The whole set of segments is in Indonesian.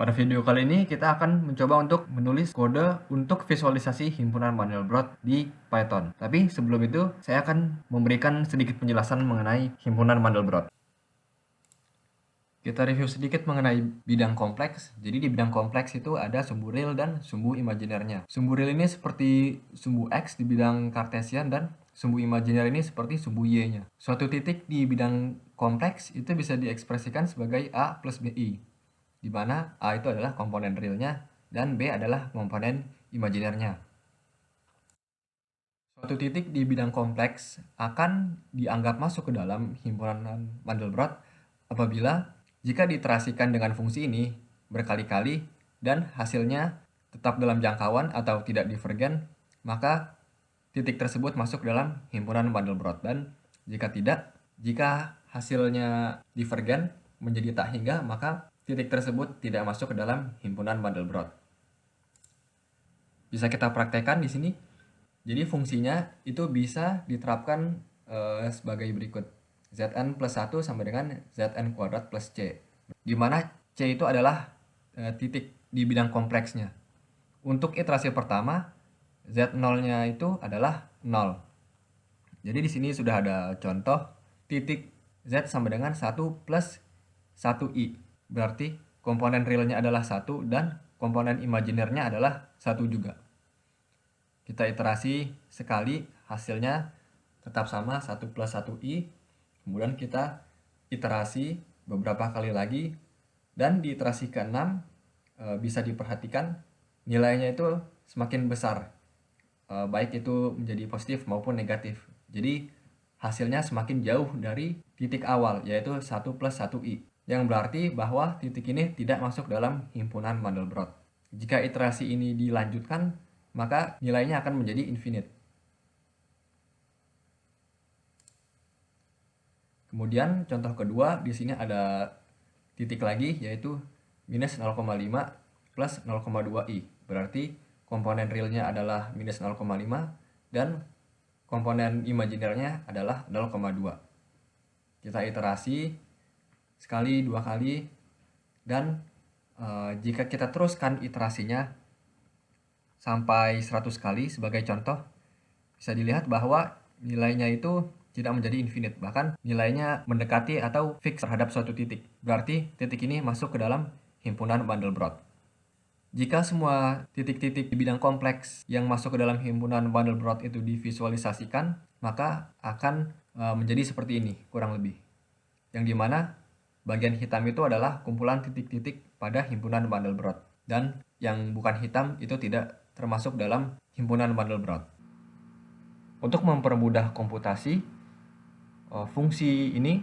Pada video kali ini kita akan mencoba untuk menulis kode untuk visualisasi himpunan Mandelbrot di Python. Tapi sebelum itu saya akan memberikan sedikit penjelasan mengenai himpunan Mandelbrot. Kita review sedikit mengenai bidang kompleks. Jadi di bidang kompleks itu ada sumbu real dan sumbu imajinernya. Sumbu real ini seperti sumbu X di bidang Kartesian dan sumbu imajiner ini seperti sumbu Y-nya. Suatu titik di bidang kompleks itu bisa diekspresikan sebagai A plus BI, di mana A itu adalah komponen realnya dan B adalah komponen imajinernya. Suatu titik di bidang kompleks akan dianggap masuk ke dalam himpunan Mandelbrot apabila jika diiterasikan dengan fungsi ini berkali-kali dan hasilnya tetap dalam jangkauan atau tidak divergen, maka titik tersebut masuk dalam himpunan Mandelbrot. Dan jika tidak, jika hasilnya divergen menjadi tak hingga, maka titik tersebut tidak masuk ke dalam himpunan Mandelbrot. Bisa kita praktekkan di sini. Jadi fungsinya itu bisa diterapkan sebagai berikut. Zn plus 1 sama dengan Zn kuadrat plus C. Di mana C itu adalah titik di bidang kompleksnya. Untuk iterasi pertama, Z0-nya itu adalah 0. Jadi di sini sudah ada contoh titik Z sama dengan 1 plus 1i. Berarti komponen realnya adalah 1 dan komponen imajinernya adalah 1 juga. Kita iterasi sekali, hasilnya tetap sama 1 plus 1i. Kemudian kita iterasi beberapa kali lagi. Dan di iterasi ke-6 bisa diperhatikan nilainya itu semakin besar. Baik itu menjadi positif maupun negatif. Jadi hasilnya semakin jauh dari titik awal, yaitu 1 plus 1i. Yang berarti bahwa titik ini tidak masuk dalam himpunan Mandelbrot. Jika iterasi ini dilanjutkan, maka nilainya akan menjadi infinite. Kemudian contoh kedua, di sini ada titik lagi, yaitu minus 0,5 plus 0,2i. Berarti komponen realnya adalah minus 0,5 dan komponen imajinernya adalah 0,2. Kita iterasi sekali, dua kali, dan jika kita teruskan iterasinya sampai 100 kali sebagai contoh, bisa dilihat bahwa nilainya itu tidak menjadi infinite, bahkan nilainya mendekati atau fix terhadap suatu titik. Berarti titik ini masuk ke dalam himpunan Mandelbrot. Jika semua titik-titik di bidang kompleks yang masuk ke dalam himpunan Mandelbrot itu divisualisasikan, maka akan menjadi seperti ini kurang lebih. Yang dimana bagian hitam itu adalah kumpulan titik-titik pada himpunan Mandelbrot. Dan yang bukan hitam itu tidak termasuk dalam himpunan Mandelbrot. Untuk mempermudah komputasi, fungsi ini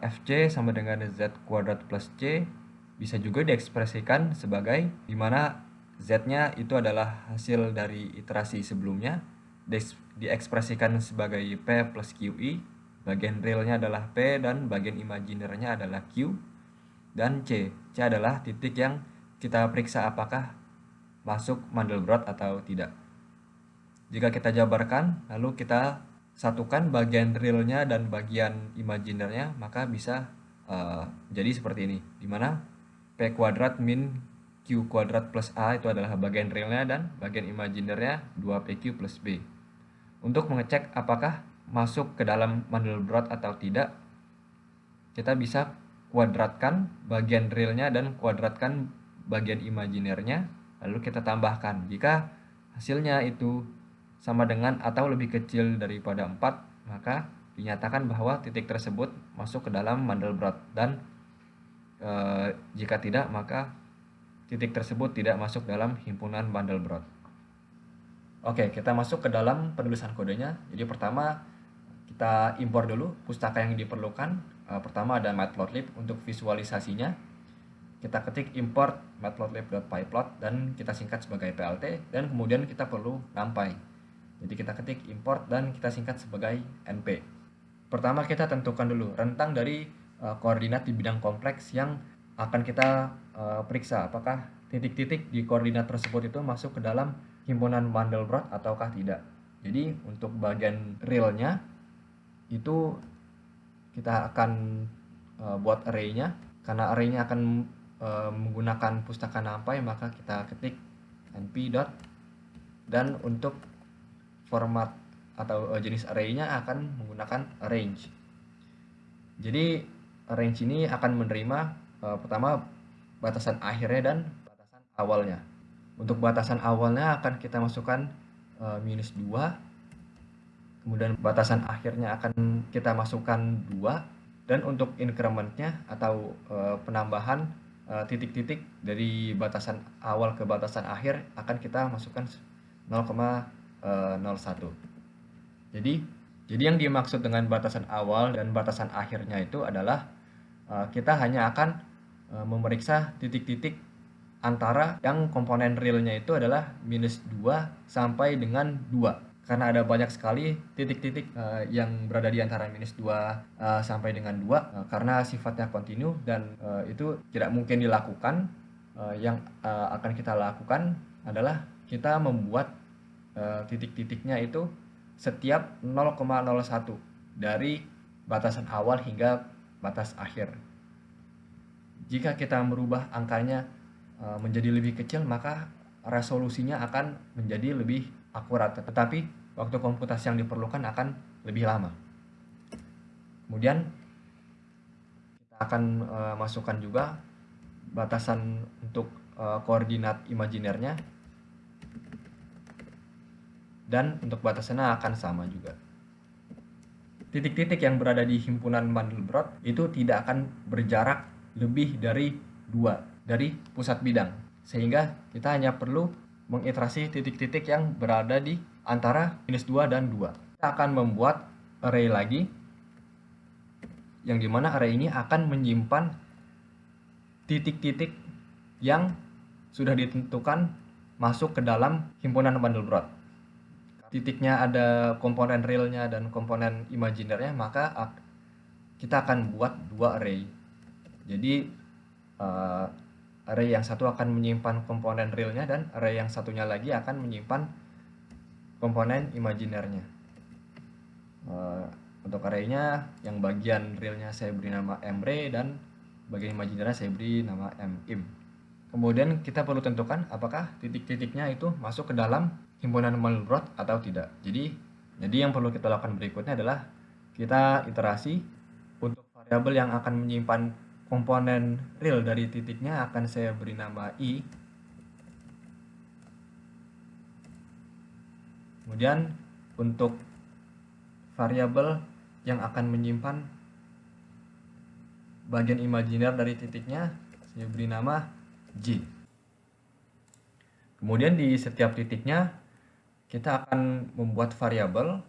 Fc sama dengan Z kuadrat plus C bisa juga diekspresikan sebagai dimana Z-nya itu adalah hasil dari iterasi sebelumnya, diekspresikan sebagai P plus QI, bagian realnya adalah P dan bagian imajinernya adalah Q, dan C adalah titik yang kita periksa apakah masuk Mandelbrot atau tidak. Jika kita jabarkan, lalu kita satukan bagian realnya dan bagian imajinernya, maka bisa jadi seperti ini, dimana P kuadrat min Q kuadrat plus A itu adalah bagian realnya dan bagian imajinernya 2PQ plus B. Untuk mengecek apakah masuk ke dalam Mandelbrot atau tidak, kita bisa kuadratkan bagian realnya dan kuadratkan bagian imajinernya, lalu kita tambahkan. Jika hasilnya itu sama dengan atau lebih kecil daripada 4, maka dinyatakan bahwa titik tersebut masuk ke dalam Mandelbrot, dan jika tidak, maka titik tersebut tidak masuk dalam himpunan Mandelbrot. Oke, kita masuk ke dalam penulisan kodenya. Jadi pertama kita impor dulu pustaka yang diperlukan. Pertama ada matplotlib untuk visualisasinya. Kita ketik import matplotlib.pyplot dan kita singkat sebagai plt, dan kemudian kita perlu numpy. Jadi kita ketik import dan kita singkat sebagai np. Pertama kita tentukan dulu rentang dari koordinat di bidang kompleks yang akan kita periksa apakah titik-titik di koordinat tersebut itu masuk ke dalam himpunan Mandelbrot ataukah tidak. Jadi untuk bagian realnya itu kita akan buat array-nya, karena array-nya akan menggunakan pustaka NumPy, maka kita ketik np dot, dan untuk format atau jenis array-nya akan menggunakan range. Jadi range ini akan menerima pertama batasan akhirnya dan batasan awalnya. Untuk batasan awalnya akan kita masukkan -2, kemudian batasan akhirnya akan kita masukkan 2, dan untuk increment-nya atau penambahan titik-titik dari batasan awal ke batasan akhir akan kita masukkan 0,01. Jadi yang dimaksud dengan batasan awal dan batasan akhirnya itu adalah kita hanya akan memeriksa titik-titik antara yang komponen realnya itu adalah -2 sampai dengan 2. Karena ada banyak sekali titik-titik yang berada di antara -2 sampai dengan 2 karena sifatnya kontinu dan itu tidak mungkin dilakukan. Yang akan kita lakukan adalah kita membuat titik-titiknya itu setiap 0,01 dari batasan awal hingga batas akhir. Jika kita merubah angkanya menjadi lebih kecil, maka resolusinya akan menjadi lebih akurat, tetapi waktu komputasi yang diperlukan akan lebih lama. Kemudian kita akan masukkan juga batasan untuk koordinat imajinernya, dan untuk batasannya akan sama juga. Titik-titik yang berada di himpunan Mandelbrot itu tidak akan berjarak lebih dari 2 dari pusat bidang, sehingga kita hanya perlu mengiterasi titik-titik yang berada di antara -2 dan 2. Kita akan membuat array lagi, yang dimana array ini akan menyimpan titik-titik yang sudah ditentukan masuk ke dalam himpunan Mandelbrot. Titiknya ada komponen realnya dan komponen imajinernya, maka kita akan buat 2 array. Jadi array yang satu akan menyimpan komponen realnya dan array yang satunya lagi akan menyimpan komponen imajinernya. Untuk arraynya yang bagian realnya saya beri nama mray dan bagian imajinernya saya beri nama mim. Kemudian kita perlu tentukan apakah titik-titiknya itu masuk ke dalam himpunan Mandelbrot atau tidak. Jadi yang perlu kita lakukan berikutnya adalah kita iterasi untuk variabel yang akan menyimpan komponen real dari titiknya akan saya beri nama i. Kemudian untuk variabel yang akan menyimpan bagian imajiner dari titiknya saya beri nama j. Kemudian di setiap titiknya kita akan membuat variabel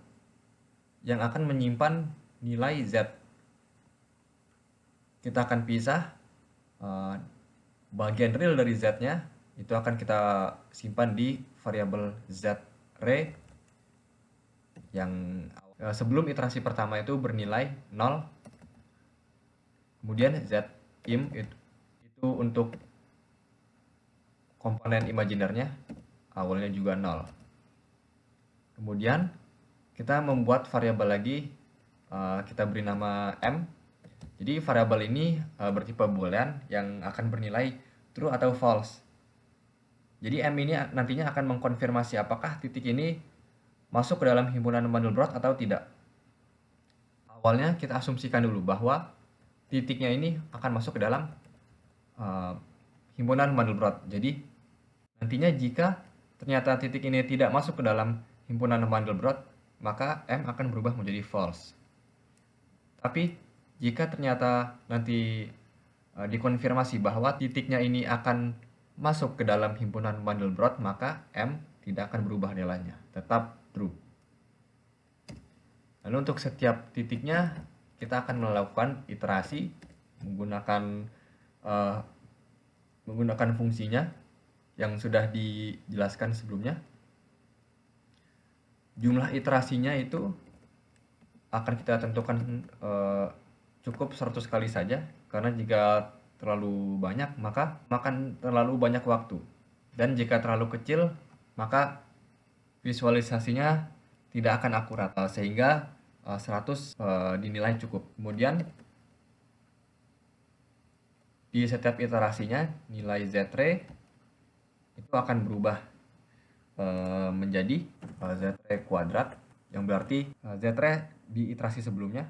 yang akan menyimpan nilai z. Kita akan pisah bagian real dari z-nya, itu akan kita simpan di variabel z-ray yang sebelum iterasi pertama itu bernilai 0. Kemudian z-im itu untuk komponen imajinernya awalnya juga 0. Kemudian kita membuat variabel lagi, kita beri nama m. Jadi variabel ini bertipe boolean yang akan bernilai true atau false. Jadi m ini nantinya akan mengkonfirmasi apakah titik ini masuk ke dalam himpunan Mandelbrot atau tidak. Awalnya kita asumsikan dulu bahwa titiknya ini akan masuk ke dalam himpunan Mandelbrot. Jadi nantinya jika ternyata titik ini tidak masuk ke dalam himpunan Mandelbrot, maka m akan berubah menjadi false. Tapi jika ternyata nanti dikonfirmasi bahwa titiknya ini akan masuk ke dalam himpunan Mandelbrot, maka m tidak akan berubah nilainya, tetap true. Lalu untuk setiap titiknya kita akan melakukan iterasi menggunakan fungsinya yang sudah dijelaskan sebelumnya. Jumlah iterasinya itu akan kita tentukan cukup 100 kali saja, karena jika terlalu banyak maka makan terlalu banyak waktu, dan jika terlalu kecil maka visualisasinya tidak akan akurat, sehingga 100 dinilai cukup. Kemudian di setiap iterasinya nilai Z-ray itu akan berubah menjadi Z-ray kuadrat, yang berarti Z-ray di iterasi sebelumnya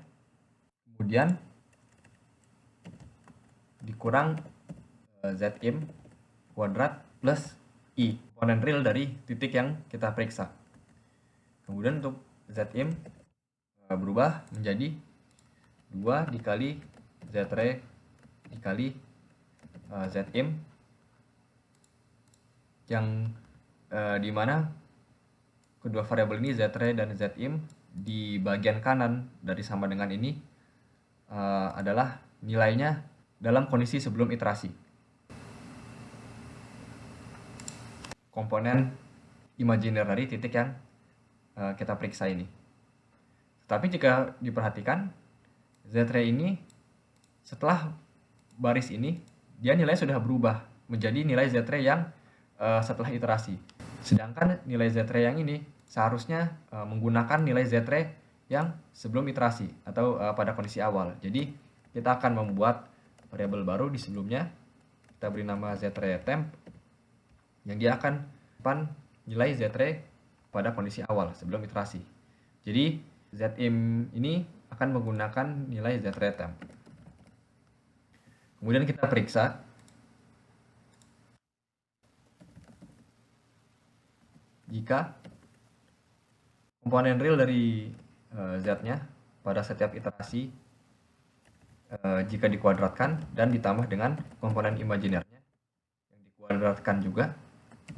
kemudian dikurang Zim kuadrat plus I, komponen real dari titik yang kita periksa. Kemudian untuk Zim berubah menjadi 2 dikali Z-ray dikali Zim, yang dimana kedua variabel ini Z-ray dan Zim di bagian kanan dari sama dengan ini adalah nilainya dalam kondisi sebelum iterasi. Komponen imajiner dari titik yang kita periksa ini. Tapi jika diperhatikan, Z-ray ini setelah baris ini, dia nilai sudah berubah menjadi nilai Z-ray yang setelah iterasi. Sedangkan nilai Z-ray yang ini seharusnya menggunakan nilai Z-ray yang sebelum iterasi atau pada kondisi awal. Jadi kita akan membuat variabel baru di sebelumnya, kita beri nama Z-ray temp, yang dia akan simpan nilai Z-ray pada kondisi awal sebelum iterasi. Jadi Zim ini akan menggunakan nilai Z-ray temp. Kemudian kita periksa jika komponen real dari Z-nya pada setiap iterasi jika dikuadratkan dan ditambah dengan komponen imajinernya yang dikuadratkan juga,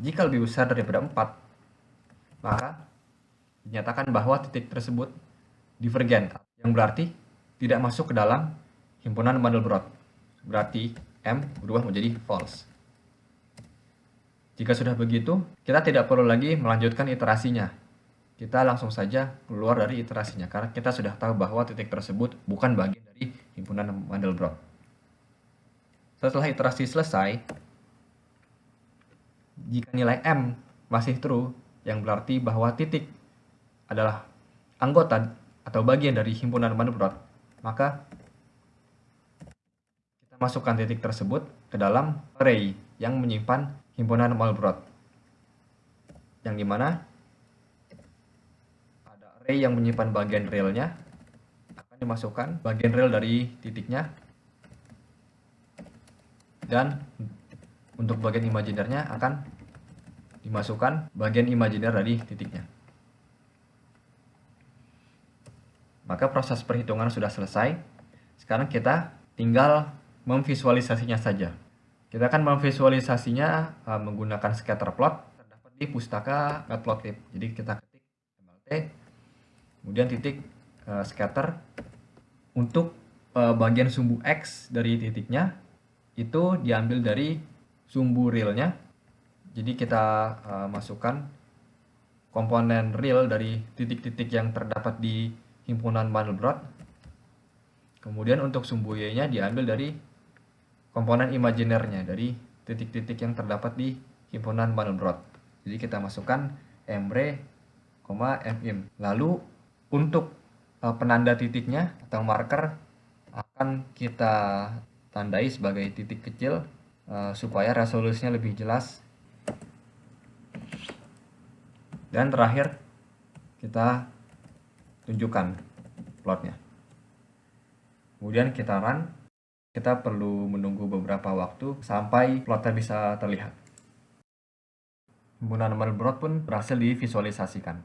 jika lebih besar daripada 4, maka dinyatakan bahwa titik tersebut divergen, yang berarti tidak masuk ke dalam himpunan Mandelbrot. Berarti M berubah menjadi false. Jika sudah begitu, kita tidak perlu lagi melanjutkan iterasinya. Kita langsung saja keluar dari iterasinya, karena kita sudah tahu bahwa titik tersebut bukan bagian dari himpunan Mandelbrot. Setelah iterasi selesai, jika nilai M masih true, yang berarti bahwa titik adalah anggota atau bagian dari himpunan Mandelbrot, maka kita masukkan titik tersebut ke dalam array yang menyimpan himpunan Mandelbrot, yang dimana ada array yang menyimpan bagian realnya, akan dimasukkan bagian real dari titiknya, dan untuk bagian imajinernya akan dimasukkan bagian imajiner dari titiknya. Maka proses perhitungan sudah selesai. Sekarang kita tinggal memvisualisasinya saja. Kita akan memvisualisasinya menggunakan scatter plot, terdapat di pustaka Matplotlib. Jadi kita ketik MLT, kemudian titik scatter. Untuk bagian sumbu X dari titiknya itu diambil dari sumbu realnya. Jadi kita masukkan komponen real dari titik-titik yang terdapat di himpunan Mandelbrot. Kemudian untuk sumbu Y-nya diambil dari komponen imajinernya dari titik-titik yang terdapat di himpunan Mandelbrot. Jadi kita masukkan mre, mim. Lalu untuk penanda titiknya atau marker akan kita tandai sebagai titik kecil supaya resolusinya lebih jelas. Dan terakhir kita tunjukkan plotnya. Kemudian kita run. Kita perlu menunggu beberapa waktu sampai plotnya bisa terlihat. Himpunan Mandelbrot pun berhasil divisualisasikan.